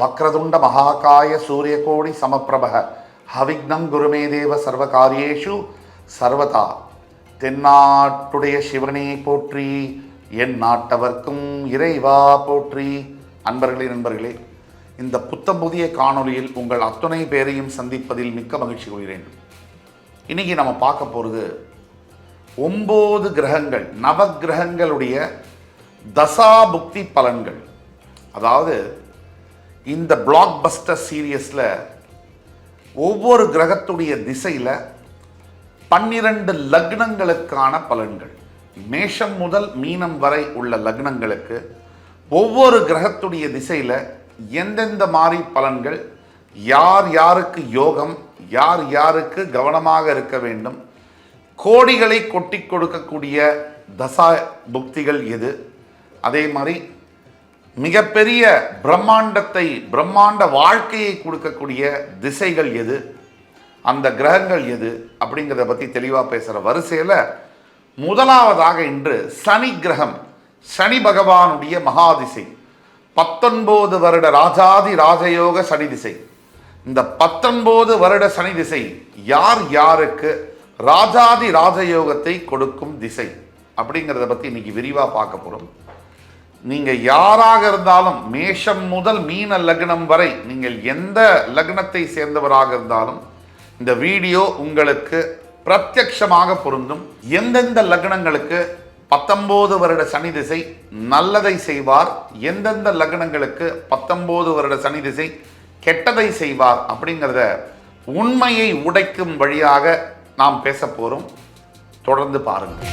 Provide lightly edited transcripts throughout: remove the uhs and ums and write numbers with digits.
வக்ரதுண்ட மகாகாய சூரியகோடி சமப்பிரபக ஹவிக்னம் குருமே தேவ சர்வகாரியேஷு சர்வதா. தென்னாட்டுடைய சிவனே போற்றி, என் நாட்டவர்க்கும் இறைவா போற்றி. அன்பர்களே, நண்பர்களே, இந்த புத்தம் புதிய காணொலியில் உங்கள் அத்துணை பேரையும் சந்திப்பதில் மிக்க மகிழ்ச்சி கொள்கிறேன். இன்னைக்கு நம்ம பார்க்க போகிறது 9 கிரகங்கள், நவகிரகங்களுடைய தசாபுக்தி பலன்கள். அதாவது இந்த பிளாக் பஸ்டர் சீரியஸில் ஒவ்வொரு கிரகத்துடைய திசையில் 12 லக்னங்களுக்கான பலன்கள், மேஷம் முதல் மீனம் வரை உள்ள லக்னங்களுக்கு ஒவ்வொரு கிரகத்துடைய திசையில் எந்தெந்த மாதிரி பலன்கள், யார் யாருக்கு யோகம், யார் யாருக்கு கவனமாக இருக்க வேண்டும், கோடிகளை கொட்டி கொடுக்கக்கூடிய தசா புக்திகள் எது, அதே மாதிரி மிகப்பெரிய பிரம்மாண்ட வாழ்க்கையை கொடுக்கக்கூடிய திசைகள் எது, அந்த கிரகங்கள் எது அப்படிங்கிறத பற்றி தெளிவாக பேசுகிற வரிசையில் முதலாவதாக இன்று சனி கிரகம், சனி பகவானுடைய மகாதிசை, 19 வருட ராஜாதி ராஜயோக சனி திசை. இந்த 19 வருட சனி திசை யார் யாருக்கு ராஜாதி ராஜயோகத்தை கொடுக்கும் திசை அப்படிங்கிறத பற்றி இன்னைக்கு விரிவாக பார்க்க போகிறோம். நீங்கள் யாராக இருந்தாலும், மேஷம் முதல் மீன லக்னம் வரை நீங்கள் எந்த லக்னத்தை சேர்ந்தவராக இருந்தாலும் இந்த வீடியோ உங்களுக்கு பிரத்யக்ஷமாக பொருந்தும். எந்தெந்த லக்னங்களுக்கு 19 வருட சனி திசை நல்லதை செய்வார், எந்தெந்த லக்னங்களுக்கு 19 வருட சனி திசை கெட்டதை செய்வார் அப்படிங்கிறத உண்மையை உடைக்கும் வழியாக நாம் பேச போகிறோம். தொடர்ந்து பாருங்கள்.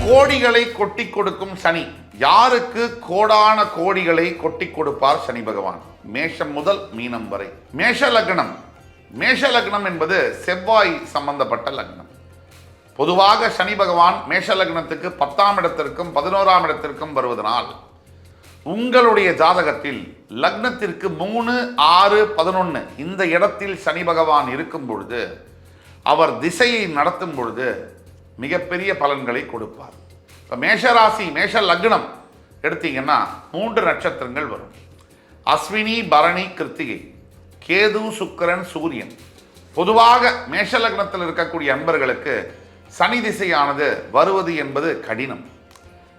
கோடிகளை கொட்டி கொடுக்கும் சனி. யாருக்கு கோடான கோடிகளை கொட்டி கொடுப்பார் சனி பகவான்? மேஷம் முதல் மீனம் வரை. மேஷ லக்னம் என்பது செவ்வாய் சம்பந்தப்பட்ட லக்னம். பொதுவாக சனி பகவான் மேஷ லக்னத்துக்கு 10ஆம் இடத்திற்கும் 11ஆம் இடத்திற்கும் வருவதனால் உங்களுடைய ஜாதகத்தில் லக்னத்திற்கு 3, 6, 11 இந்த இடத்தில் சனி பகவான் இருக்கும் பொழுது, அவர் திசையை நடத்தும் பொழுது மிகப்பெரிய பலன்களை கொடுப்பார். இப்போ மேஷராசி, மேஷ லக்னம் எடுத்தீங்கன்னா 3 நட்சத்திரங்கள் வரும். அஸ்வினி, பரணி, கிருத்திகை, கேது, சுக்கிரன், சூரியன். பொதுவாக மேஷ லக்னத்தில் இருக்கக்கூடிய அன்பர்களுக்கு சனி திசையானது வருவது என்பது கடினம்.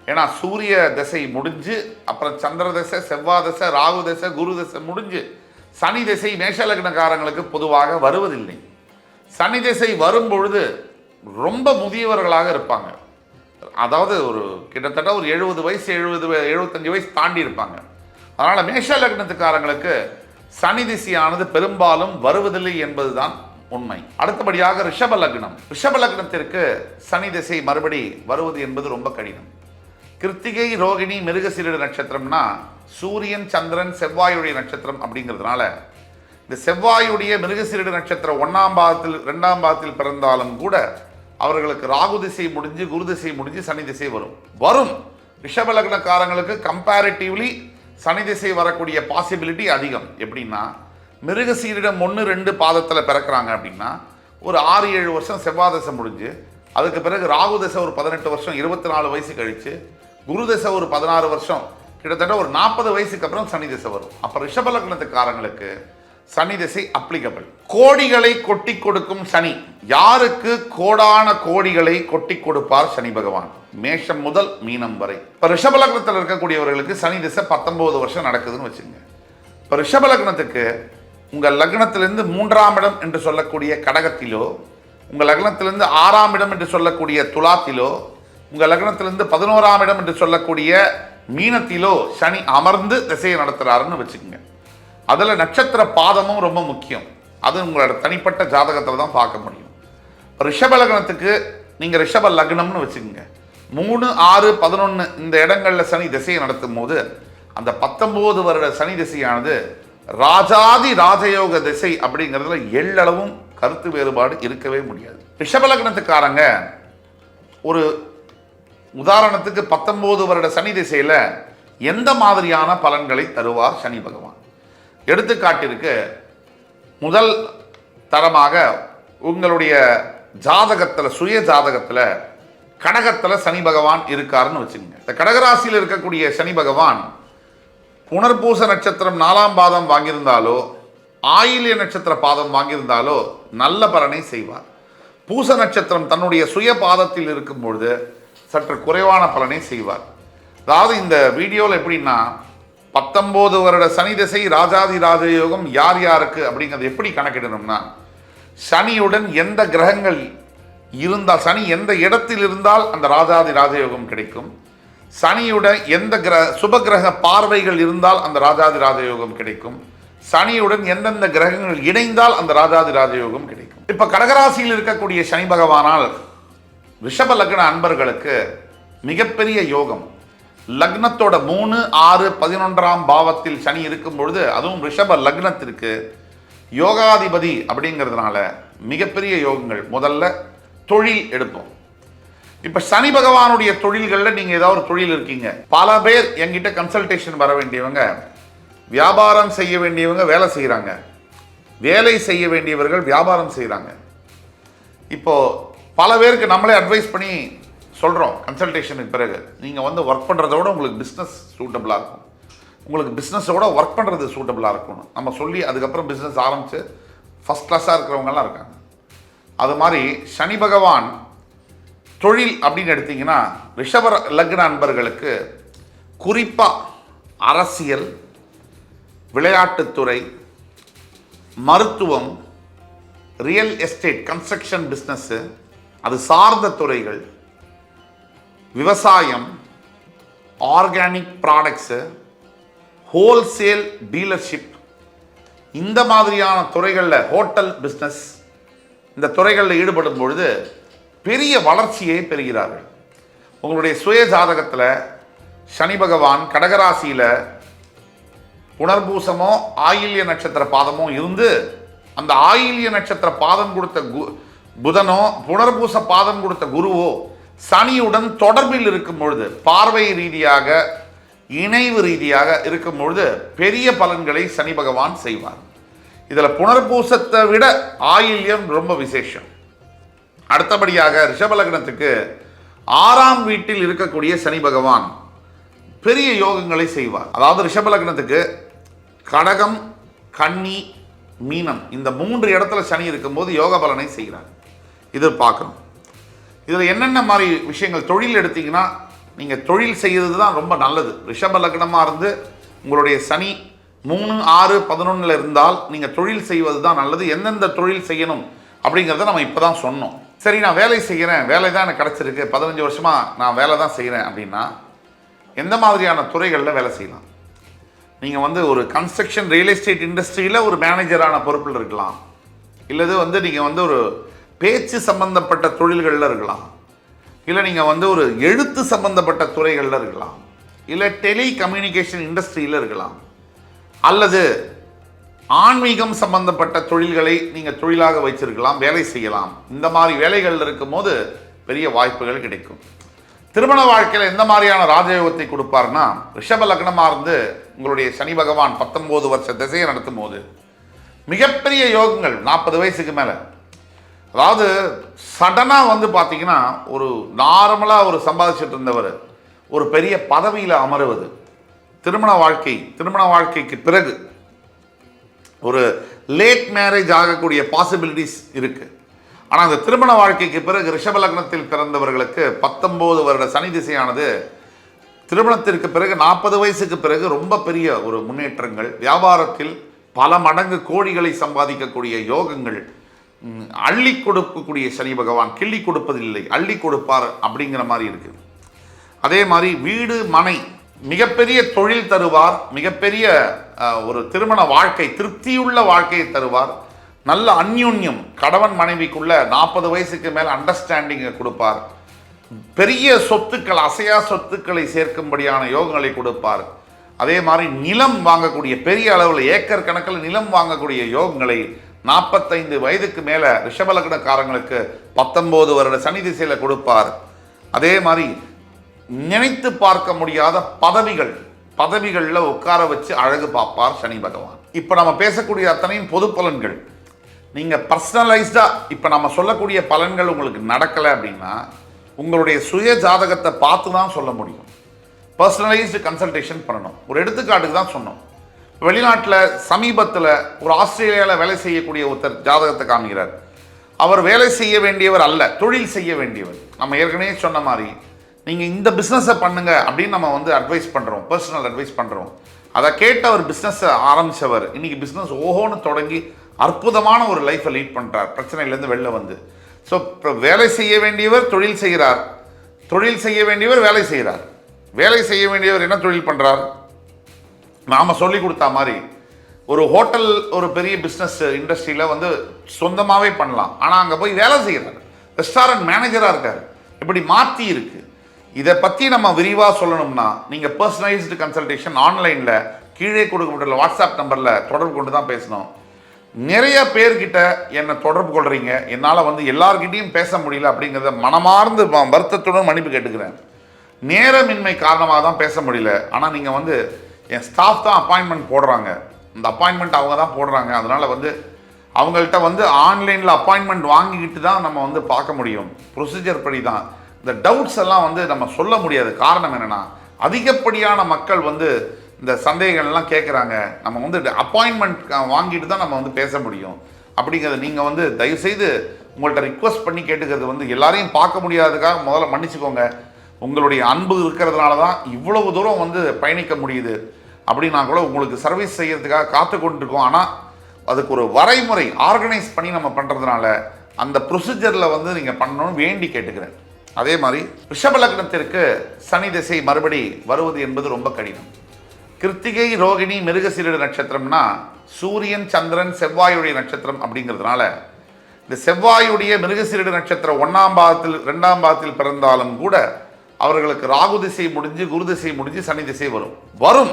ஏன்னா சூரிய திசை முடிஞ்சு அப்புறம் சந்திர திசை, செவ்வாய் திசை, ராகு திசை, குரு திசை முடிஞ்சு சனி திசை மேஷ லக்னக்காரங்களுக்கு பொதுவாக வருவதில்லை. சனி திசை வரும் பொழுது ரொம்ப முதியவர்களாக இருப்பாங்க. அதாவது ஒரு கிட்டத்தட்ட ஒரு 70 வயசு, 75 வயசு தாண்டி இருப்பாங்க. அதனால் மேஷ லக்னத்துக்காரங்களுக்கு சனி திசையானது பெரும்பாலும் வருவதில்லை என்பதுதான் உண்மை. அடுத்தபடியாக ரிஷப லக்னத்திற்கு சனி திசை மறுபடி வருவது என்பது ரொம்ப கடினம். கிருத்திகை, ரோகிணி, மிருகசீரிட நட்சத்திரம்னா சூரியன், சந்திரன், செவ்வாயுடைய நட்சத்திரம் அப்படிங்கிறதுனால இந்த செவ்வாயுடைய மிருகசீரிட நட்சத்திரம் 1ஆம் பாதத்தில் 2ஆம் பாதத்தில் பிறந்தாலும் கூட அவர்களுக்கு ராகு திசை முடிஞ்சு குரு திசை முடிஞ்சு சனி திசை வரும். ரிஷப லக்னக்காரங்களுக்கு கம்பேரிட்டிவ்லி சனி திசை வரக்கூடிய பாசிபிலிட்டி அதிகம். எப்படின்னா மிருகசீரிடம் 1, 2 பாதத்தில் பிறக்கிறாங்க அப்படின்னா ஒரு 6, 7 வருஷம் செவ்வாய் திசை முடிஞ்சு அதுக்கு பிறகு ராகு திசை ஒரு 18 வருஷம் 24 வயசு கழித்து, குரு திசை ஒரு 16 வருஷம், கிட்டத்தட்ட ஒரு 40 வயசுக்கு அப்புறம் சனி திசை வரும். அப்போ ரிஷப லக்னத்துக்காரங்களுக்கு சனி திசை அப்ளிகபிள். கோடிகளை கொட்டி கொடுக்கும் சனி. யாருக்கு கோடான கோடிகளை கொட்டி கொடுப்பார் சனி பகவான்? மேஷம் முதல் மீனம் வரை. இப்போ ரிஷப லக்னத்தில் இருக்கக்கூடியவர்களுக்கு சனி திசை 19 வருஷம் நடக்குதுன்னு வச்சுங்க. இப்போ ரிஷப லக்னத்துக்கு உங்கள் லக்னத்திலிருந்து 3ஆம் இடம் என்று சொல்லக்கூடிய கடகத்திலோ, உங்கள் லக்னத்திலிருந்து 6ஆம் இடம் என்று சொல்லக்கூடிய துலாத்திலோ, உங்கள் லக்னத்திலிருந்து 11ஆம் இடம் என்று சொல்லக்கூடிய மீனத்திலோ சனி அமர்ந்து திசையை நடத்துகிறாருன்னு வச்சுக்கோங்க. அதில் நட்சத்திர பாதமும் ரொம்ப முக்கியம். அது உங்களோட தனிப்பட்ட ஜாதகத்தில் தான் பார்க்க முடியும். ரிஷப லக்னத்துக்கு நீங்கள் ரிஷப லக்னம்னு வச்சுக்கோங்க. 3, 6, 11 இந்த இடங்களில் சனி திசையை நடத்தும் போது அந்த 19 வருட சனி திசையானது ராஜாதி ராஜயோக திசை அப்படிங்கிறதுல எள்ளளவும் கருத்து வேறுபாடு இருக்கவே முடியாது. ரிஷப லக்னத்துக்காரங்க ஒரு உதாரணத்துக்கு 19 வருட சனி திசையில் எந்த மாதிரியான பலன்களை தருவார் சனி பகவான்? எடுத்துக்காட்டிற்கு முதல் தரமாக உங்களுடைய ஜாதகத்தில், சுய ஜாதகத்தில் கடகத்தில் சனி பகவான் இருக்காருன்னு வச்சுக்கோங்க. இந்த கடகராசியில் இருக்கக்கூடிய சனி பகவான் புனர்பூச நட்சத்திரம் 4ஆம் பாதம் வாங்கியிருந்தாலோ ஆயில்ய நட்சத்திர பாதம் வாங்கியிருந்தாலோ நல்ல பலனை செய்வார். பூச நட்சத்திரம் தன்னுடைய சுய பாதத்தில் இருக்கும் பொழுது சற்று குறைவான பலனை செய்வார். அதாவது இந்த வீடியோவில் எப்படின்னா 19 வருட சனி திசை ராஜாதி ராஜயோகம் யார் யாருக்கு அப்படிங்கிறது எப்படி கணக்கிடணும்னா, சனியுடன் எந்த கிரகங்கள் இருந்தால், சனி எந்த இடத்தில் இருந்தால் அந்த ராஜாதி ராஜயோகம் கிடைக்கும், சனியுடன் எந்த சுப கிரக பார்வைகள் இருந்தால் அந்த ராஜாதி ராஜயோகம் கிடைக்கும், சனியுடன் எந்தெந்த கிரகங்கள் இணைந்தால் அந்த ராஜாதி ராஜயோகம் கிடைக்கும். இப்ப கடகராசியில் இருக்கக்கூடிய சனி பகவானால் ரிஷப லக்ன அன்பர்களுக்கு மிகப்பெரிய யோகம். லக்னத்தோட 3, 6, 11ஆம் பாவத்தில் சனி இருக்கும் பொழுது, அதுவும் ரிஷப லக்னத்திற்கு யோகாதிபதி அப்படிங்கிறதுனால மிகப்பெரிய யோகங்கள். முதல்ல தொழில் எடுப்போம். இப்ப சனி பகவானுடைய தொழில்களில் நீங்க ஏதாவது ஒரு தொழில் இருக்கீங்க. பல பேர் என்கிட்ட கன்சல்டேஷன் வர வேண்டியவங்க, வியாபாரம் செய்ய வேண்டியவங்க வேலை செய்கிறாங்க, வேலை செய்ய வேண்டியவர்கள் வியாபாரம் செய்கிறாங்க. இப்போ பல பேருக்கு நம்மளே அட்வைஸ் பண்ணி சொல்கிறோம் கன்சல்டேஷனுக்கு பிறகு, நீங்கள் வந்து ஒர்க் பண்ணுறத விட உங்களுக்கு பிஸ்னஸ் சூட்டபிளாக இருக்கும், உங்களுக்கு பிஸ்னஸோட ஒர்க் பண்ணுறது சூட்டபிளாக இருக்கணும் நம்ம சொல்லி அதுக்கப்புறம் பிஸ்னஸ் ஆரம்பித்து ஃபஸ்ட் கிளாஸாக இருக்கிறவங்கலாம் இருக்காங்க. அது மாதிரி சனி பகவான் தொழில் அப்படின்னு எடுத்திங்கன்னா ரிஷப லக்ன அன்பர்களுக்கு குறிப்பாக அரசியல், விளையாட்டுத்துறை, மருத்துவம், ரியல் எஸ்டேட், கன்ஸ்ட்ரக்ஷன் பிஸ்னஸ்ஸு, அது சார்ந்த துறைகள், விவசாயம், ஆர்கானிக் ப்ராடக்ட்ஸு, ஹோல்சேல் டீலர்ஷிப், இந்த மாதிரியான துறைகளில் ஹோட்டல் பிஸ்னஸ், இந்த துறைகளில் ஈடுபடும் பொழுது பெரிய வளர்ச்சியை பெறுகிறார்கள். உங்களுடைய சுய ஜாதகத்தில் சனி பகவான் கடகராசியில் புனர்பூசமோ ஆயில்ய நட்சத்திர பாதமோ இருந்து, அந்த ஆயில்ய நட்சத்திர பாதம் கொடுத்த புதனோ புனர்பூச பாதம் கொடுத்த குருவோ சனியுடன் தொடர்பில் இருக்கும் பொழுது, பார்வை ரீதியாக இணைவு ரீதியாக இருக்கும் பொழுது பெரிய பலன்களை சனி பகவான் செய்வார். இதில் புனர்பூசத்தை விட ஆயில்யம் ரொம்ப விசேஷம். அடுத்தபடியாக ரிஷப லக்னத்துக்கு 6ஆம் வீட்டில் இருக்கக்கூடிய சனி பகவான் பெரிய யோகங்களை செய்வார். அதாவது ரிஷப லக்னத்துக்கு கடகம், கன்னி, மீனம் இந்த 3 இடத்துல சனி இருக்கும்போது யோக பலனை செய்கிறார். இது பார்க்கணும். இதில் என்னென்ன மாதிரி விஷயங்கள், தொழில் எடுத்தீங்கன்னா நீங்கள் தொழில் செய்கிறது தான் ரொம்ப நல்லது. ரிஷப லக்னமாக இருந்து உங்களுடைய சனி 3, 6, 11 இருந்தால் நீங்கள் தொழில் செய்வது தான் நல்லது. எந்தெந்த தொழில் செய்யணும் அப்படிங்கிறத நம்ம இப்போ தான் சொன்னோம். சரி, நான் வேலை செய்கிறேன், வேலை தான் எனக்கு கிடச்சிருக்கு, 15 வருஷமாக நான் வேலை தான் செய்கிறேன் அப்படின்னா எந்த மாதிரியான துறைகளில் வேலை செய்யலாம்? நீங்கள் வந்து ஒரு கன்ஸ்ட்ரக்ஷன் ரியல் எஸ்டேட் இண்டஸ்ட்ரியில் ஒரு மேனேஜரான பொறுப்பில் இருக்கலாம், இல்லது வந்து நீங்கள் வந்து ஒரு பேச்சு சம்பந்தப்பட்ட தொழில்களில் இருக்கலாம், இல்லை நீங்கள் வந்து ஒரு எழுத்து சம்பந்தப்பட்ட துறைகளில் இருக்கலாம், இல்லை டெலி கம்யூனிகேஷன் இண்டஸ்ட்ரியில் இருக்கலாம், அல்லது ஆன்மீகம் சம்பந்தப்பட்ட தொழில்களை நீங்கள் தொழிலாக வைச்சிருக்கலாம், வேலை செய்யலாம். இந்த மாதிரி வேலைகளில் இருக்கும்போது பெரிய வாய்ப்புகள் கிடைக்கும். திருமண வாழ்க்கையில் எந்த மாதிரியான ராஜயோகத்தை கொடுப்பார்னா, ரிஷப லக்னமாக இருந்து உங்களுடைய சனி பகவான் 19 வருஷ திசையை நடத்தும் போது மிகப்பெரிய யோகங்கள் 40 வயசுக்கு மேலே. அதாவது சடனாக வந்து பார்த்தீங்கன்னா ஒரு நார்மலாக ஒரு சம்பாதிச்சுட்டு இருந்தவர் ஒரு பெரிய பதவியில் அமருவது, திருமண வாழ்க்கைக்கு பிறகு ஒரு லேட் மேரேஜ் ஆகக்கூடிய பாசிபிலிட்டிஸ் இருக்குது. ஆனால் அந்த திருமண வாழ்க்கைக்கு பிறகு ரிஷப லக்னத்தில் பிறந்தவர்களுக்கு 19 வருட சனி திசையானது திருமணத்திற்கு பிறகு 40 வயசுக்கு பிறகு ரொம்ப பெரிய ஒரு முன்னேற்றங்கள், வியாபாரத்தில் பல மடங்கு கோடிகளை சம்பாதிக்கக்கூடிய யோகங்கள், அள்ளி கொடுக்கக்கூடிய சனி பகவான் கிள்ளி கொடுப்பதில்லை, அள்ளி கொடுப்பார் அப்படிங்கிற மாதிரி இருக்குது. அதே மாதிரி வீடு மனை, மிகப்பெரிய தொழில் தருவார், மிகப்பெரிய ஒரு திருமண வாழ்க்கை, திருப்தியுள்ள வாழ்க்கையை தருவார். நல்ல அந்யோன்யம், கணவன் மனைவிக்குள்ள 40 வயசுக்கு மேலே அண்டர்ஸ்டாண்டிங்கை கொடுப்பார். பெரிய சொத்துக்கள், அசையா சொத்துக்களை சேர்க்கும்படியான யோகங்களை கொடுப்பார். அதே மாதிரி நிலம் வாங்கக்கூடிய, பெரிய அளவில் ஏக்கர் கணக்கில் நிலம் வாங்கக்கூடிய யோகங்களை 45 வயதுக்கு மேலே ரிஷபலக்னக்காரங்களுக்கு 19 வருட சனி திசையில் கொடுப்பார். அதே மாதிரி நினைத்து பார்க்க முடியாத பதவிகளில் உட்கார வச்சு அழகு பார்ப்பார் சனி பகவான். இப்போ நம்ம பேசக்கூடிய அத்தனையும் பொது பலன்கள். நீங்கள் பர்சனலைஸ்டாக இப்போ நம்ம சொல்லக்கூடிய பலன்கள் உங்களுக்கு நடக்கலை அப்படின்னா உங்களுடைய சுய ஜாதகத்தை பார்த்து தான் சொல்ல முடியும். பர்சனலைஸ்டு கன்சல்டேஷன் பண்ணணும். ஒரு எடுத்துக்காட்டுக்கு தான் சொன்னோம். வெளிநாட்டில் சமீபத்தில் ஒரு ஆஸ்திரேலியாவில் வேலை செய்யக்கூடிய ஒருத்தர் ஜாதகத்தை காமிக்கிறார். அவர் வேலை செய்ய வேண்டியவர் அல்ல, தொழில் செய்ய வேண்டியவர். நம்ம ஏற்கனவே சொன்ன மாதிரி நீங்கள் இந்த பிஸ்னஸை பண்ணுங்க அப்படின்னு நம்ம வந்து அட்வைஸ் பண்ணுறோம், பர்சனல் அட்வைஸ் பண்ணுறோம். அதை கேட்டு அவர் பிஸ்னஸை ஆரம்பித்தவர் இன்னைக்கு பிஸ்னஸ் ஓஹோன்னு தொடங்கி அற்புதமான ஒரு லைஃப்பை லீட் பண்ணுறார், பிரச்சனையிலேருந்து வெளில வந்து. ஸோ இப்போ வேலை செய்ய வேண்டியவர் தொழில் செய்கிறார், தொழில் செய்ய வேண்டியவர் வேலை செய்கிறார். வேலை செய்ய வேண்டியவர் என்ன தொழில் பண்ணுறார்? நாம் சொல்லி கொடுத்தா மாதிரி ஒரு ஹோட்டல், ஒரு பெரிய பிஸ்னஸ் இண்டஸ்ட்ரியில் வந்து சொந்தமாகவே பண்ணலாம். ஆனால் அங்கே போய் வேலை செய்கிறார், ரெஸ்டாரண்ட் மேனேஜராக இருக்கார். இப்படி மாற்றி இருக்குது. இதை பற்றி நம்ம விரிவாக சொல்லணும்னா நீங்கள் பர்சனலைஸ்டு கன்சல்டேஷன் ஆன்லைனில் கீழே கொடுக்கப்பட்டுள்ள வாட்ஸ்அப் நம்பரில் தொடர்பு கொண்டு தான் பேசணும். நிறைய பேர்கிட்ட என்னை தொடர்பு கொள்கிறீங்க, என்னால் வந்து எல்லார்கிட்டையும் பேச முடியல அப்படிங்கிறத மனமார்ந்து வருத்தத்துடன் மன்னிப்பு கேட்டுக்கிறேன். நேரமின்மை காரணமாக தான் பேச முடியல. ஆனால் நீங்கள் வந்து என் ஸ்டாஃப் தான் அப்பாயின்மெண்ட் போடுறாங்க, இந்த அப்பாயின்மெண்ட் அவங்க தான் போடுறாங்க. அதனால் வந்து அவங்கள்ட்ட வந்து ஆன்லைனில் அப்பாயின்மெண்ட் வாங்கிக்கிட்டு தான் நம்ம வந்து பார்க்க முடியும். ப்ரொசீஜர் படி தான். இந்த டவுட்ஸ் எல்லாம் வந்து நம்ம சொல்ல முடியாது. காரணம் என்னென்னா அதிகப்படியான மக்கள் வந்து இந்த சந்தேகங்கள்லாம் கேட்குறாங்க. நம்ம வந்து அப்பாயின்மெண்ட் வாங்கிட்டு தான் நம்ம வந்து பேச முடியும். அப்படிங்கிறத நீங்கள் வந்து தயவுசெய்து உங்கள்கிட்ட ரிக்வஸ்ட் பண்ணி கேட்டுக்கிறது வந்து எல்லாரையும் பார்க்க முடியாததுக்காக முதல்ல மன்னிச்சுக்கோங்க. உங்களுடைய அன்பு இருக்கிறதுனால தான் இவ்வளவு தூரம் வந்து பயணிக்க முடியுது. அப்படின்னா கூட உங்களுக்கு சர்வீஸ் செய்யறதுக்காக காத்து கொண்டிருக்கோம். ஆனால் அதுக்கு ஒரு வரைமுறை ஆர்கனைஸ் பண்ணி நம்ம பண்ணுறதுனால அந்த ப்ரொசீஜரில் வந்து நீங்கள் பண்ணணும்னு வேண்டி கேட்டுக்கிறேன். அதே மாதிரி ரிஷப லக்னத்திற்கு சனி திசை மறுபடி வருவது என்பது ரொம்ப கடினம். கிருத்திகை, ரோகிணி, மிருகசீரிட நட்சத்திரம்னா சூரியன், சந்திரன், செவ்வாயுடைய நட்சத்திரம் அப்படிங்கிறதுனால இந்த செவ்வாயுடைய மிருகசீரிட நட்சத்திரம் 1ஆம் பாதத்தில் 2ஆம் பாதத்தில் பிறந்தாலும் கூட அவர்களுக்கு ராகு திசை முடிஞ்சு குரு திசை முடிஞ்சு சனி திசை வரும்.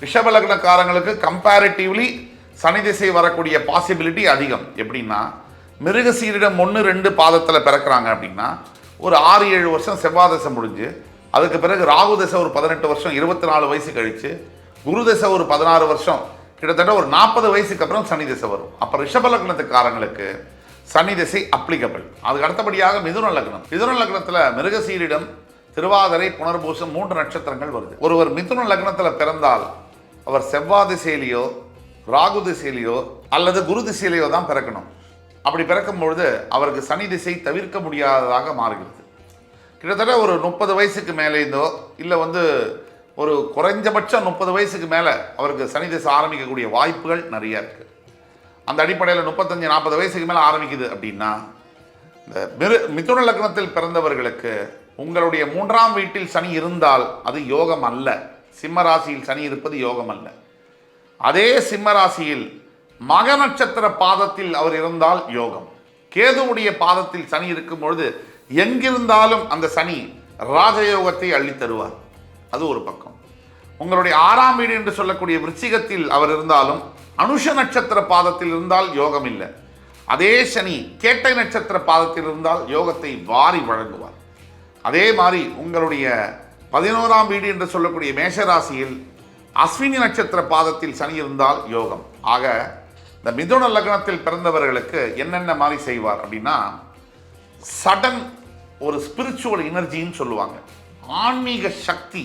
ரிஷப லக்னக்காரங்களுக்கு கம்பேரிட்டிவ்லி சனி திசை வரக்கூடிய பாசிபிலிட்டி அதிகம். எப்படின்னா மிருகசீரிடம் 1-2 பாதத்தில் பிறக்கிறாங்க அப்படின்னா ஒரு 6-7 வருஷம் செவ்வாய் தசை முடிஞ்சு அதுக்கு பிறகு ராகு தசை ஒரு 18 வருஷம் 24 வயசு கழித்து குரு தசை ஒரு 16 வருஷம் கிட்டத்தட்ட ஒரு 40 வயசுக்கு அப்புறம் சனி திசை வரும். அப்போ ரிஷப லக்னத்துக்காரங்களுக்கு சனி திசை அப்ளிகபிள். அதுக்கு அடுத்தபடியாக மிதுன லக்னம். மிதுன லக்னத்தில் மிருகசீரிடம், திருவாதிரை, புனர்பூசம் 3 நட்சத்திரங்கள் வருது. ஒருவர் மிதுன லக்னத்தில் பிறந்தால் அவர் செவ்வாய் திசையிலையோ ராகு திசையிலையோ அல்லது குரு திசையிலையோ தான் பிறக்கணும். அப்படி பிறக்கும் பொழுது அவருக்கு சனி திசை தவிர்க்க முடியாததாக மாறுகிறது. கிட்டத்தட்ட ஒரு 30 வயசுக்கு மேலேருந்தோ இல்லை வந்து ஒரு குறைஞ்சபட்சம் 30 வயசுக்கு மேலே அவருக்கு சனி திசை ஆரம்பிக்கக்கூடிய வாய்ப்புகள் நிறைய இருக்குது. அந்த அடிப்படையில் 35-40 வயசுக்கு மேலே ஆரம்பிக்குது அப்படின்னா இந்த மிதுன லக்னத்தில் பிறந்தவர்களுக்கு உங்களுடைய 3ஆம் வீட்டில் சனி இருந்தால் அது யோகம் அல்ல. சிம்ம ராசியில் சனி இருப்பது யோகம் அல்ல. அதே சிம்ம ராசியில் மக நட்சத்திர பாதத்தில் அவர் இருந்தால் யோகம். கேதுவுடைய பாதத்தில் சனி இருக்கும் பொழுது எங்கிருந்தாலும் அந்த சனி ராஜயோகத்தை அள்ளி தருவார். அது ஒரு பக்கம். உங்களுடைய 6ஆம் வீடு என்று சொல்லக்கூடிய விருச்சிகத்தில் அவர் இருந்தாலும் அனுஷ நட்சத்திர பாதத்தில் இருந்தால் யோகம் இல்லை. அதே சனி கேட்டை நட்சத்திர பாதத்தில் இருந்தால் யோகத்தை வாரி வழங்குவார். அதே மாதிரி உங்களுடைய 11ஆம் வீடு என்று சொல்லக்கூடிய மேஷராசியில் அஸ்வினி நட்சத்திர பாதத்தில் சனி இருந்தால் யோகம். ஆக இந்த மிதுன லக்னத்தில் பிறந்தவர்களுக்கு என்னென்ன மாதிரி செய்வார் அப்படின்னா சடன் ஒரு ஸ்பிரிச்சுவல் எனர்ஜின்னு சொல்லுவாங்க. ஆன்மீக சக்தி,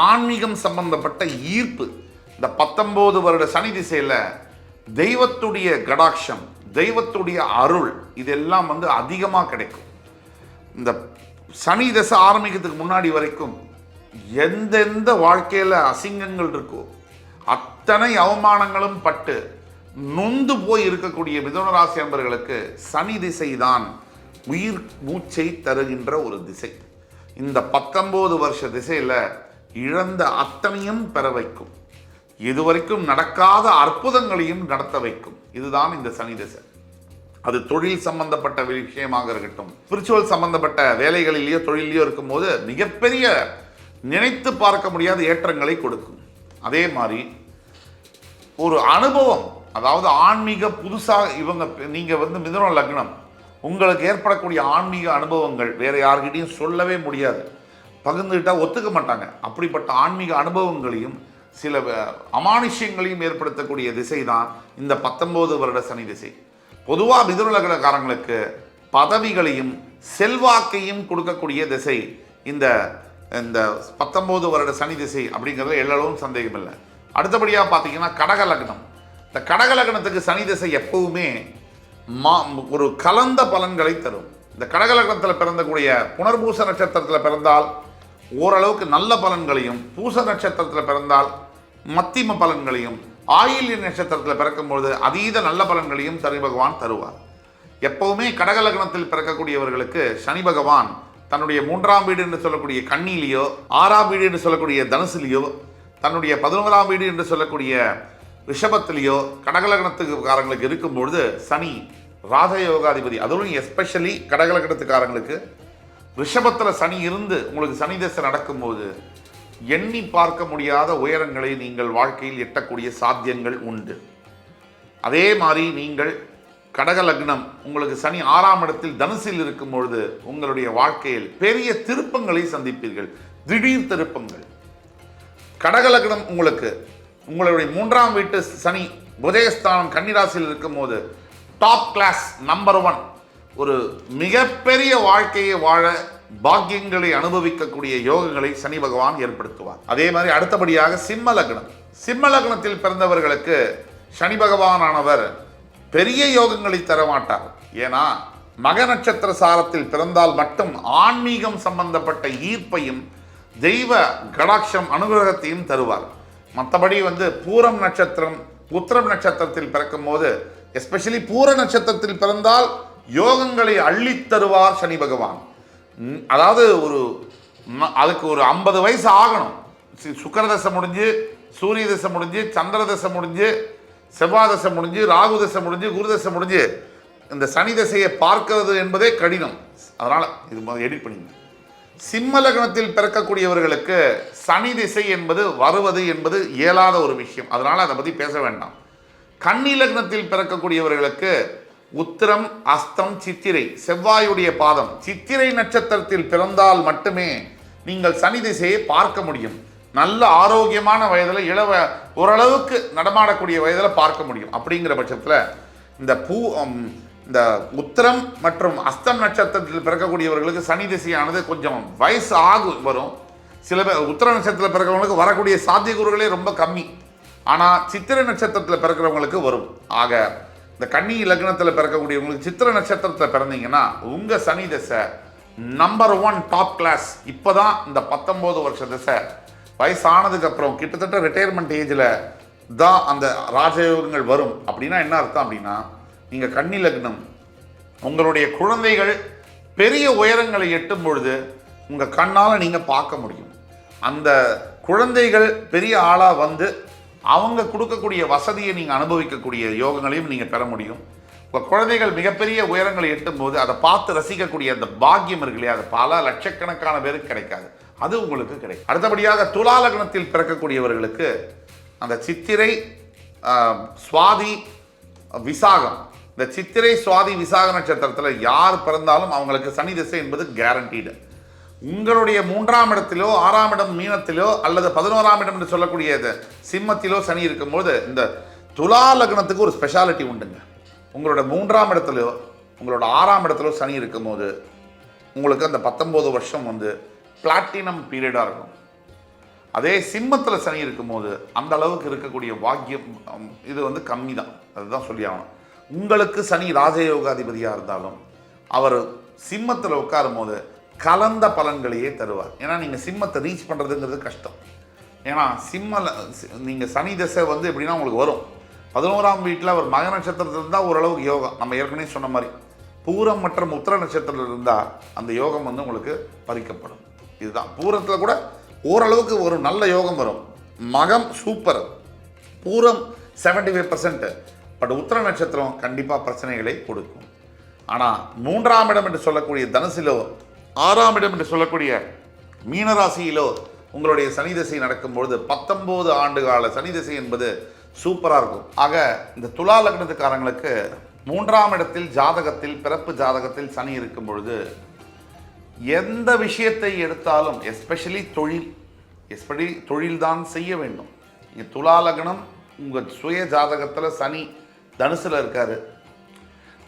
ஆன்மீகம் சம்பந்தப்பட்ட ஈர்ப்பு. இந்த 19 வருட சனி திசையில் தெய்வத்துடைய கடாட்சம், தெய்வத்துடைய அருள் இதெல்லாம் வந்து அதிகமாக கிடைக்கும். இந்த சனி திசை ஆரம்பிக்கிறதுக்கு முன்னாடி வரைக்கும் எந்தெந்த வாழ்க்கையில் அசிங்கங்கள் இருக்கோ அத்தனை அவமானங்களும் பட்டு நொந்து போய் இருக்கக்கூடிய மிதுன ராசி அன்பர்களுக்கு சனி திசை தான் உயிர் மூச்சை தருகின்ற ஒரு திசை. இந்த 19 வருஷ திசையில் இழந்த அத்தனையும் பெற வைக்கும். இதுவரைக்கும் நடக்காத அற்புதங்களையும் நடத்த வைக்கும். இதுதான் இந்த சனி திசை. அது தொழில் சம்பந்தப்பட்ட விஷயமாக இருக்கட்டும், ஸ்பிரிச்சுவல் சம்பந்தப்பட்ட வேலைகளிலேயோ தொழிலையோ இருக்கும்போது மிகப்பெரிய நினைத்து பார்க்க முடியாத ஏற்றங்களை கொடுக்கும். அதே மாதிரி ஒரு அனுபவம், அதாவது ஆன்மீக புதுசாக நீங்கள் வந்து மிதுன லக்னம், உங்களுக்கு ஏற்படக்கூடிய ஆன்மீக அனுபவங்கள் வேறு யார்கிட்டையும் சொல்லவே முடியாது. பகிர்ந்துக்கிட்டால் ஒத்துக்க மாட்டாங்க. அப்படிப்பட்ட ஆன்மீக அனுபவங்களையும் சில அமானுஷ்யங்களையும் ஏற்படுத்தக்கூடிய திசை தான் இந்த 19 வருட சனி திசை. பொதுவாக மிதுன லக்னக்காரங்களுக்கு பதவிகளையும் செல்வாக்கையும் கொடுக்கக்கூடிய திசை இந்த இந்த 19 வருட சனி திசை அப்படிங்கிறத எல்லளவும் சந்தேகம் இல்லை. அடுத்தபடியாக பார்த்தீங்கன்னா கடக லக்னம். இந்த கடக லக்னத்துக்கு சனி திசை எப்பவுமே ஒரு கலந்த பலன்களை தரும். இந்த கடக லக்னத்தில் பிறந்தக்கூடிய புனர்பூச நட்சத்திரத்தில் பிறந்தால் ஓரளவுக்கு நல்ல பலன்களையும், பூச நட்சத்திரத்தில் பிறந்தால் மத்திம பலன்களையும், ஆயில்ய நட்சத்திரத்தில் பிறக்கும்பொழுது அதீத நல்ல பலன்களையும் சனி பகவான் தருவார். எப்பவுமே கடக லக்னத்தில் பிறக்கக்கூடியவர்களுக்கு சனி பகவான் தன்னுடைய 3ஆம் வீடு என்று சொல்லக்கூடிய கன்னியிலேயோ, 6ஆம் வீடு என்று சொல்லக்கூடிய தனுசுலேயோ, தன்னுடைய 11ஆம் வீடு என்று சொல்லக்கூடிய ரிஷபத்திலேயோ கடகலக்னத்துக்காரங்களுக்கு இருக்கும்பொழுது சனி ராஜயோகாதிபதி. அதுவும் எஸ்பெஷலி கடகலக்னத்துக்காரங்களுக்கு ரிஷபத்தில் சனி இருந்து உங்களுக்கு சனி தசை நடக்கும்போது எண்ணி பார்க்க முடியாத உயரங்களை நீங்கள் வாழ்க்கையில் எட்டக்கூடிய சாத்தியங்கள் உண்டு. அதே மாதிரி நீங்கள் கடக லக்னம் உங்களுக்கு சனி 6ஆம் இடத்தில் தனுசில் இருக்கும் பொழுது உங்களுடைய வாழ்க்கையில் பெரிய திருப்பங்களை சந்திப்பீர்கள், திடீர் திருப்பங்கள். கடக லக்னம் உங்களுக்கு உங்களுடைய 3ஆம் வீட்டு சனி புதயஸ்தானம் கன்னிராசியில் இருக்கும் போது டாப் கிளாஸ் நம்பர் 1 ஒரு மிகப்பெரிய வாழ்க்கையை வாழ பாக்கியங்களை அனுபவிக்கக்கூடிய யோகங்களை சனி பகவான் ஏற்படுத்துவார். அதே மாதிரி அடுத்தபடியாக சிம்ம லக்னம். சிம்ம லக்னத்தில் பிறந்தவர்களுக்கு சனி பகவானானவர் பெரிய யோகங்களை தரமாட்டார். ஏன்னா மக நட்சத்திர சாரத்தில் பிறந்தால் மட்டும் ஆன்மீகம் சம்பந்தப்பட்ட ஈர்ப்பையும் தெய்வ கடாட்சம் அனுகிரகத்தையும் தருவார். மற்றபடி பூரம் நட்சத்திரம், உத்திரம் நட்சத்திரத்தில் பிறக்கும் போது, எஸ்பெஷலி பூர நட்சத்திரத்தில் பிறந்தால் யோகங்களை அள்ளித் தருவார் சனி பகவான். அதாவது அதுக்கு ஒரு 50 வயசு ஆகணும். சுக்கிர தசை முடிஞ்சு, சூரிய தசை முடிஞ்சு, சந்திர தசை முடிஞ்சு, செவ்வாய் தசை முடிஞ்சு, ராகு தசை முடிஞ்சு, குரு தசை முடிஞ்சு இந்த சனி தசையை பார்க்கிறது என்பதே கடினம். அதனால் இது எடிட் பண்ணிங்க. சிம்ம லக்னத்தில் பிறக்கக்கூடியவர்களுக்கு சனி திசை என்பது வருவது என்பது இயலாத ஒரு விஷயம். அதனால் அதை பற்றி பேச வேண்டாம். கன்னி லக்னத்தில் பிறக்கக்கூடியவர்களுக்கு உத்திரம், அஸ்தம், சித்திரை, செவ்வாயுடைய பாதம், சித்திரை நட்சத்திரத்தில் பிறந்தால் மட்டுமே நீங்கள் சனி திசையை பார்க்க முடியும். நல்ல ஆரோக்கியமான வயதில் ஓரளவுக்கு நடமாடக்கூடிய வயதில் பார்க்க முடியும். அப்படிங்கிற பட்சத்தில் இந்த உத்திரம் மற்றும் அஸ்தம் நட்சத்திரத்தில் பிறக்கக்கூடியவர்களுக்கு சனி திசையானது கொஞ்சம் வயசு வரும். சில பேர் உத்திர நட்சத்திரத்தில் பிறக்கிறவங்களுக்கு வரக்கூடிய சாத்தியக்கூறுகளே ரொம்ப கம்மி. ஆனால் சித்திரை நட்சத்திரத்தில் பிறக்கிறவங்களுக்கு வரும். ஆக இந்த கன்னி லக்னத்தில் பிறக்கக்கூடியவங்களுக்கு சித்திரை நட்சத்திரத்தில் பிறந்தீங்கன்னா உங்கள் சனி திசை நம்பர் 1 டாப் கிளாஸ். இப்போ தான் இந்த 19 வருஷ திசை வயசானதுக்கு அப்புறம் கிட்டத்தட்ட ரிட்டையர்மெண்ட் ஏஜில் தான் அந்த ராஜயோகங்கள் வரும். அப்படின்னா என்ன அர்த்தம் அப்படின்னா, நீங்கள் கன்னி லக்னம் உங்களுடைய குழந்தைகள் பெரிய உயரங்களை எட்டும் பொழுது உங்கள் கண்ணால் நீங்கள் பார்க்க முடியும். அந்த குழந்தைகள் பெரிய ஆளாக அவங்க கொடுக்கக்கூடிய வசதியை நீங்கள் அனுபவிக்கக்கூடிய யோகங்களையும் நீங்கள் பெற முடியும். இப்போ குழந்தைகள் மிகப்பெரிய உயரங்களை எட்டும் போது அதை பார்த்து ரசிக்கக்கூடிய அந்த பாக்கியம் இருக்கு இல்லையா, அது பல லட்சக்கணக்கான பேருக்கு கிடைக்காது, அது உங்களுக்கு கிடைக்கும். அடுத்தபடியாக துலா லக்னத்தில் பிறக்கக்கூடியவர்களுக்கு அந்த சித்திரை, சுவாதி, விசாகம், இந்த சித்திரை, சுவாதி, விசாக நட்சத்திரத்தில் யார் பிறந்தாலும் அவங்களுக்கு சனி திசை என்பது கேரண்டீடு. உங்களுடைய 3ஆம் இடத்திலோ, 6ஆம் இடம் மீனத்திலோ, அல்லது 11ஆம் இடம் என்று சொல்லக்கூடிய சிம்மத்திலோ சனி இருக்கும்போது இந்த துலா லக்னத்துக்கு ஒரு ஸ்பெஷாலிட்டி உண்டுங்க. உங்களோட 3ஆம் இடத்திலோ உங்களோட 6ஆம் இடத்திலோ சனி இருக்கும்போது உங்களுக்கு அந்த 19 வருஷம் பிளாட்டினம் பீரியடாக இருக்கும். அதே சிம்மத்தில் சனி இருக்கும்போது அந்த அளவுக்கு இருக்கக்கூடிய பாக்கியம் இது கம்மி தான். அதுதான் சொல்லி ஆகணும். உங்களுக்கு சனி ராஜயோகாதிபதியாக இருந்தாலும் அவர் சிம்மத்தில் உட்காரும் போது கலந்த பலன்களையே தருவார். ஏன்னா நீங்கள் சிம்மத்தை ரீச் பண்ணுறதுங்கிறது கஷ்டம். ஏன்னா நீங்கள் சனி தசை எப்படின்னா உங்களுக்கு வரும் 11ஆம் வீட்டில் அவர் மக நட்சத்திரத்தில் இருந்தால் ஓரளவுக்கு யோகம். நம்ம ஏற்கனவே சொன்ன மாதிரி பூரம் மற்றும் உத்திர நட்சத்திரத்தில் இருந்தால் அந்த யோகம் உங்களுக்கு பறிக்கப்படும். இதுதான் பூரத்தில் கூட ஓரளவுக்கு ஒரு நல்ல யோகம் வரும். மகம் சூப்பர், பூரம் 75%, பட் உத்திர நட்சத்திரம் கண்டிப்பாக பிரச்சனைகளை கொடுக்கும். ஆனால் 3ஆம் இடம் என்று சொல்லக்கூடிய தனுசிலோ, 6ஆம் இடம் என்று சொல்லக்கூடிய மீனராசியிலோ உங்களுடைய சனி திசை நடக்கும்பொழுது 19 ஆண்டு கால சனி திசை என்பது சூப்பராக இருக்கும். ஆக இந்த துலா லக்னத்துக்காரங்களுக்கு 3ஆம் இடத்தில் ஜாதகத்தில், பிறப்பு ஜாதகத்தில் சனி இருக்கும் பொழுது எந்த விஷயத்தை எடுத்தாலும் எஸ்பெஷலி தொழில் தான் செய்ய வேண்டும். துலா லக்னம் உங்கள் சுய ஜாதகத்தில் சனி தனுசில் இருக்காரு,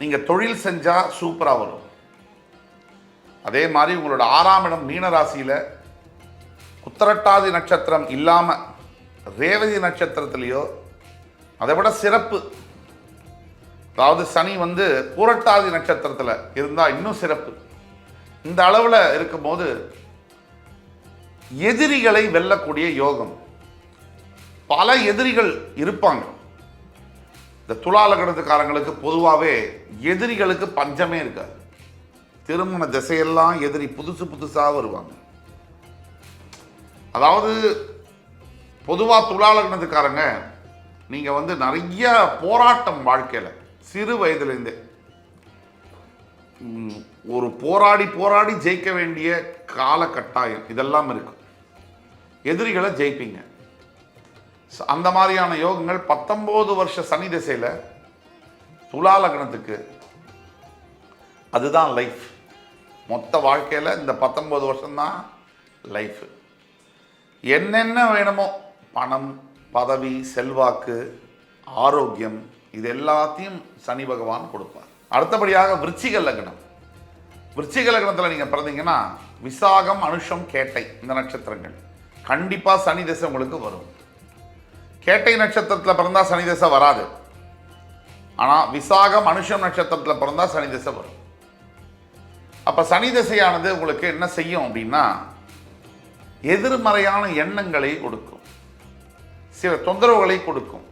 நீங்கள் தொழில் செஞ்சால் சூப்பராக வரும். அதே மாதிரி உங்களோட 6ஆம் இடம் மீன ராசியில் உத்திரட்டாதி நட்சத்திரம் இல்லாமல் ரேவதி நட்சத்திரத்திலேயோ அதை விட சிறப்பு, அதாவது சனி வந்து புரட்டாதி நட்சத்திரத்தில் இருந்தால் இன்னும் சிறப்பு. இந்த அளவில் இருக்கும்போது எதிரிகளை வெல்லக்கூடிய யோகம். பல எதிரிகள் இருப்பாங்க. இந்த துலா லக்னத்துக்காரங்களுக்கு பொதுவாகவே எதிரிகளுக்கு பஞ்சமே இருக்காது. திருமண திசையெல்லாம் எதிரி புதுசாக வருவாங்க. அதாவது பொதுவாக துலா லக்னத்துக்காரங்க நீங்கள் வந்து நிறைய போராட்டம் வாழ்க்கையில் சிறு வயதுலேருந்தே ஒரு போராடி ஜெயிக்க வேண்டிய கால கட்டாயம் இதெல்லாம் இருக்கும். எதிரிகளை ஜெயிப்பீங்க. அந்த மாதிரியான யோகங்கள் 19 வருஷ சனி திசையில் துலா லக்னத்துக்கு அதுதான் லைஃப். மொத்த வாழ்க்கையில் இந்த 19 வருஷம்தான் லைஃப். என்னென்ன வேணுமோ பணம், பதவி, செல்வாக்கு, ஆரோக்கியம் இது எல்லாத்தையும் சனி பகவான் கொடுப்பார். அடுத்தபடியாக விருச்சிக லக்னம். விருச்சிக லக்னத்தில் நீங்கள் பிறந்தீங்கன்னா விசாகம், அனுஷம், கேட்டை இந்த நட்சத்திரங்கள் கண்டிப்பாக சனி திசை உங்களுக்கு வரும். கேட்டை நட்சத்திரத்தில் பிறந்தால் சனி திசை வராது. ஆனால் விசாகம், அனுஷம் நட்சத்திரத்தில் பிறந்தால் சனி திசை வரும். அப்போ சனி திசையானது உங்களுக்கு என்ன செய்யும் அப்படின்னா எதிர்மறையான எண்ணங்களை கொடுக்கும், சில தொந்தரவுகளை கொடுக்கும்.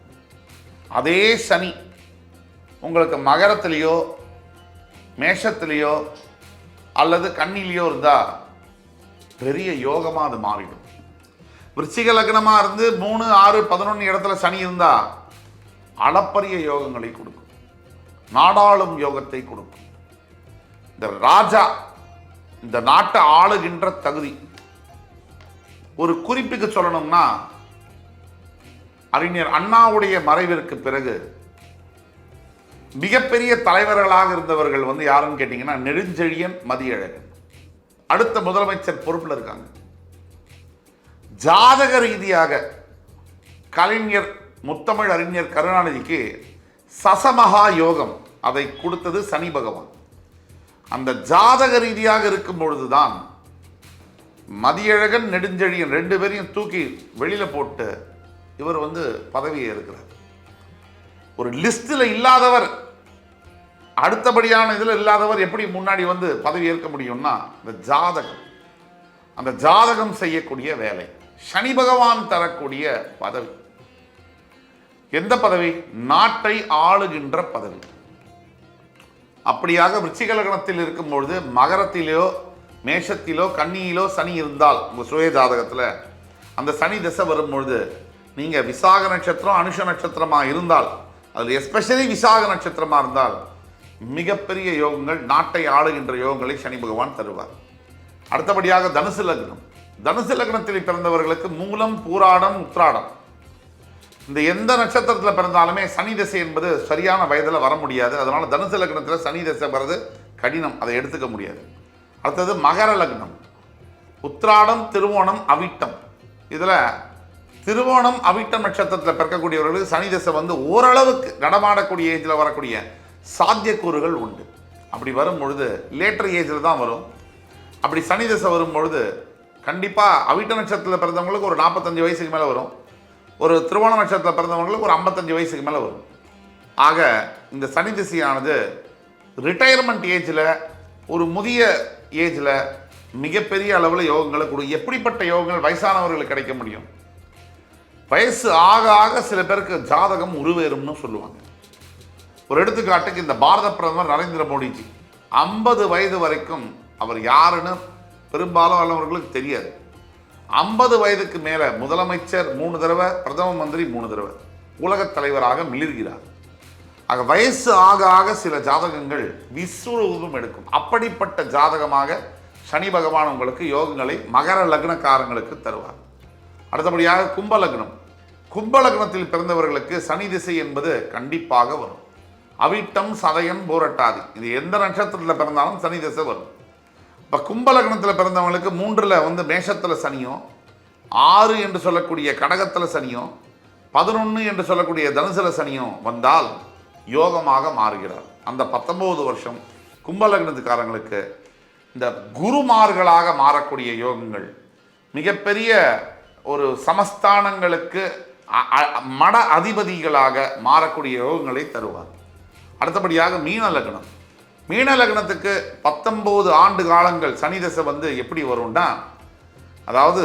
அதே சனி உங்களுக்கு மகரத்திலேயோ மேஷத்திலேயோ அல்லது கன்னிலேயோ இருந்தால் பெரிய யோகமாக அது மாறிடும். விருச்சிக லக்னமாக இருந்து 3, 6, 11 இடத்துல சனி இருந்தால் அளப்பரிய யோகங்களை கொடுக்கும், நாடாளும் யோகத்தை கொடுக்கும். இந்த ராஜா இந்த நாட்டை ஆளுகின்ற தகுதி. ஒரு குறிப்புக்கு சொல்லணும்னா அறிஞர் அண்ணாவுடைய மறைவிற்கு பிறகு மிகப்பெரிய தலைவர்களாக இருந்தவர்கள் வந்து யாருன்னு கேட்டீங்கன்னா நெடுஞ்செழியன், மதியழகன். அடுத்த முதலமைச்சர் பொறுப்பில் இருக்காங்க. ஜாதக ரீதியாக கலைஞர், முத்தமிழ் அறிஞர் கருணாநிதிக்கு சசமகா யோகம் அதை கொடுத்தது சனி பகவான். அந்த ஜாதக ரீதியாக இருக்கும் பொழுதுதான் மதியழகன், நெடுஞ்செழியன் 2 பேரையும் தூக்கி வெளியில போட்டு இவர் வந்து பதவியை இருக்கிறார். ஒரு லிஸ்டில் இல்லாதவர், அடுத்தபடியான இதில் இல்லாதவர் எப்படி முன்னாடி வந்து பதவி ஏற்க முடியும்னா இந்த ஜாதகம், அந்த ஜாதகம் செய்யக்கூடிய வேலை. சனி பகவான் தரக்கூடிய பதவி. எந்த பதவி? நாட்டை ஆளுகின்ற பதவி. அப்படியாக விருச்சிக லக்னத்தில் இருக்கும்பொழுது மகரத்திலோ மேஷத்திலோ கன்னியிலோ சனி இருந்தால் உங்கள் சுய ஜாதகத்தில் அந்த சனி திசை வரும்பொழுது நீங்கள் விசாக நட்சத்திரம், அனுஷ நட்சத்திரமாக இருந்தால், அதில் எஸ்பெஷலி விசாக நட்சத்திரமாக இருந்தால் மிகப்பெரிய யோகங்கள், நாட்டை ஆளுகின்ற யோகங்களை சனி பகவான் தருவார். அடுத்தபடியாக தனுசு லக்னம். தனுசு லக்னத்தில் பிறந்தவர்களுக்கு மூலம், பூராடம், உத்திராடம் இந்த எந்த நட்சத்திரத்தில் பிறந்தாலுமே சனி திசை என்பது சரியான வயதில் வர முடியாது. அதனால தனுசு லக்னத்தில் சனி திசை வர்றது கடினம், அதை எடுத்துக்க முடியாது. அடுத்தது மகர லக்னம். உத்திராடம், திருவோணம், அவிட்டம். இதில் திருவோணம், அவிட்டம் நட்சத்திரத்தில் பிறக்கக்கூடியவர்களுக்கு சனி திசை வந்து ஓரளவுக்கு நடமாடக்கூடிய ஏஜில் வரக்கூடிய சாத்தியக்கூறுகள் உண்டு. அப்படி வரும் பொழுது லேட்டர் ஏஜில் தான் வரும். அப்படி சனி திசை வரும் பொழுது கண்டிப்பாக அவிட்ட நட்சத்திரத்தில் பிறந்தவங்களுக்கு ஒரு 45 வயசுக்கு மேலே வரும். ஒரு திருவோண நட்சத்திரத்தில் பிறந்தவங்களுக்கு ஒரு 55 வயசுக்கு மேலே வரும். ஆக இந்த சனி திசையானது ரிட்டையர்மெண்ட் ஏஜில், ஒரு முதிய ஏஜில் மிகப்பெரிய அளவில் யோகங்களை கொடு. எப்படிப்பட்ட யோகங்கள் வயசானவர்களுக்கு கிடைக்க முடியும்? வயசு ஆக ஆக சில பேருக்கு ஜாதகம் உருவேறும்னு சொல்லுவாங்க. ஒரு எடுத்துக்காட்டுக்கு இந்த பாரத பிரதமர் நரேந்திர மோடிஜி 50 வயது வரைக்கும் அவர் யாருன்னு பெரும்பாலும் உள்ளவர்களுக்கு தெரியாது. 50 வயதுக்கு மேலே முதலமைச்சர் 3 தடவை, பிரதம மந்திரி 3 தடவை, உலகத் தலைவராக மிளிர்கிறார். ஆக வயசு ஆக ஆக சில ஜாதகங்கள் விஸ்வரூபம் எடுக்கும். அப்படிப்பட்ட ஜாதகமாக சனி பகவான் உங்களுக்கு யோகங்களை மகர லக்னக்காரங்களுக்கு தருவார். அடுத்தபடியாக கும்ப லக்னம். கும்ப லக்னத்தில் பிறந்தவர்களுக்கு சனி திசை என்பது கண்டிப்பாக வரும். அவிட்டம், சதயம், பூரட்டாதி இது எந்த நட்சத்திரத்தில் பிறந்தாலும் சனி திசை வரும். இப்போ கும்ப லக்னத்தில் பிறந்தவங்களுக்கு 3ல் வந்து மேஷத்தில் சனியும், 6 என்று சொல்லக்கூடிய கடகத்தில் சனியும், 11 என்று சொல்லக்கூடிய தனுசுல சனியும் வந்தால் யோகமாக மாறுகிறார். அந்த 19 வருஷம் கும்ப லக்னத்துக்காரங்களுக்கு இந்த குருமார்களாக மாறக்கூடிய யோகங்கள், மிகப்பெரிய ஒரு சமஸ்தானங்களுக்கு மட அதிபதிகளாக மாறக்கூடிய யோகங்களை தருவார். அடுத்தபடியாக மீன லக்னம். மீன லக்னத்துக்கு 19 ஆண்டு காலங்கள் சனி தசை எப்படி வரும்னா, அதாவது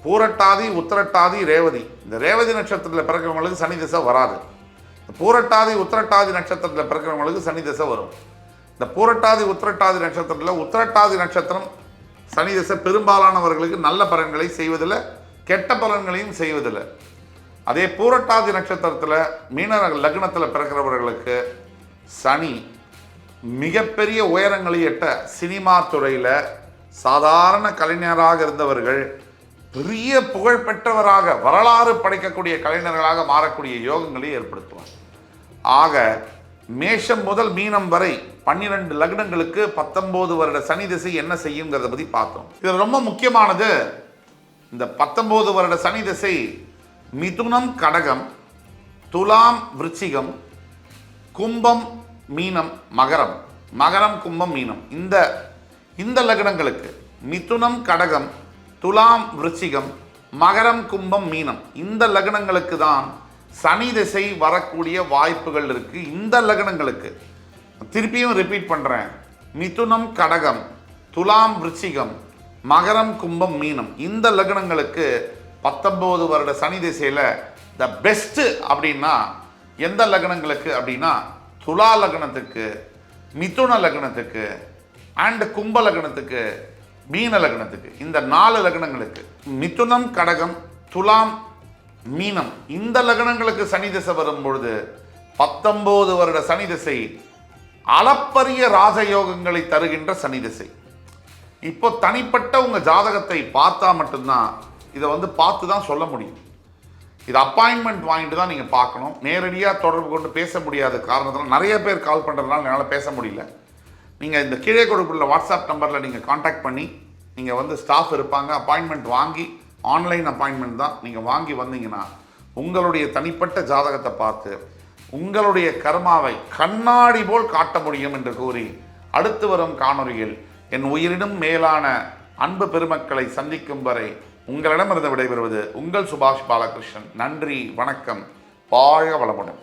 பூரட்டாதி, உத்திரட்டாதி, ரேவதி, இந்த ரேவதி நட்சத்திரத்தில் பிறக்கிறவங்களுக்கு சனி தசை வராது. பூரட்டாதி, உத்திரட்டாதி நட்சத்திரத்தில் பிறக்கிறவங்களுக்கு சனி தசை வரும். இந்த பூரட்டாதி, உத்திரட்டாதி நட்சத்திரத்தில் உத்திரட்டாதி நட்சத்திரம் சனி தசை பெரும்பாலானவர்களுக்கு நல்ல பலன்களை செய்வதில்லை, கெட்ட பலன்களையும் செய்வதில்லை. அதே பூரட்டாதி நட்சத்திரத்தில் மீன லக்னத்தில் பிறக்கிறவர்களுக்கு சனி மிகப்பெரிய உயரங்களை எட்ட, சினிமா துறையில் சாதாரண கலைஞராக இருந்தவர்கள் பெரிய புகழ்பெற்றவராக வரலாறு படைக்கக்கூடிய கலைஞர்களாக மாறக்கூடிய யோகங்களை ஏற்படுத்துவார். ஆக மேஷம் முதல் மீனம் வரை 12 லக்னங்களுக்கு 19 வருட சனி திசை என்ன செய்யுங்கிறத பற்றி பார்த்தோம். இது ரொம்ப முக்கியமானது. இந்த 19 வருட சனி திசை மிதுனம் கடகம், துலாம் விருச்சிகம், கும்பம் மீனம் மகரம், மகரம் கும்பம் மீனம், இந்த லக்னங்களுக்கு மிதுனம் கடகம், துலாம் விருச்சிகம், மகரம் கும்பம் மீனம், இந்த லக்னங்களுக்கு தான் சனி திசை வரக்கூடிய வாய்ப்புகள் இருக்கு. இந்த லக்னங்களுக்கு திருப்பியும் ரிப்பீட் பண்றேன், மிதுனம் கடகம், துலாம் விருச்சிகம், மகரம் கும்பம் மீனம், இந்த லக்னங்களுக்கு 19 வருட சனி திசையில த பெஸ்ட் அப்படின்னா எந்த லக்னங்களுக்கு அப்படின்னா, துலா லக்னத்துக்கு, மிதுன லக்னத்துக்கு அண்ட் கும்ப லக்னத்துக்கு, மீன லக்னத்துக்கு, இந்த 4 லக்னங்களுக்கு மிதுனம் கடகம் துலாம் மீனம், இந்த லக்னங்களுக்கு சனி திசை வரும்பொழுது 19 வருட சனி திசை அளப்பரிய ராஜயோகங்களை தருகின்ற சனி திசை. இப்போ தனிப்பட்ட உங்க ஜாதகத்தை பார்த்தா மட்டும்தான் இதை பார்த்து தான் சொல்ல முடியும். இது அப்பாயின்மெண்ட் வாங்கிட்டு தான் நீங்கள் பார்க்கணும். நேரடியாக தொடர்பு கொண்டு பேச முடியாத காரணத்தினால நிறைய பேர் கால் பண்ணுறதுனால என்னால் பேச முடியல. நீங்கள் இந்த கீழே கொடுக்குள்ள வாட்ஸ்அப் நம்பரில் நீங்கள் காண்டாக்ட் பண்ணி, நீங்கள் ஸ்டாஃப் இருப்பாங்க, அப்பாயின்மெண்ட் வாங்கி, ஆன்லைன் அப்பாயின்மெண்ட் தான், நீங்கள் வாங்கி வந்தீங்கன்னா உங்களுடைய தனிப்பட்ட ஜாதகத்தை பார்த்து உங்களுடைய கர்மாவை கண்ணாடி போல் காட்ட முடியும் என்று கூறி, அடுத்து வரும் காணொளியில் என் உயிரினும் மேலான அன்பு பெருமக்களை சந்திக்கும் வரை உங்களிடமிருந்து விடைபெறுவது உங்கள் சுபாஷ் பாலகிருஷ்ணன். நன்றி, வணக்கம், வாழ்க வளமுடன்.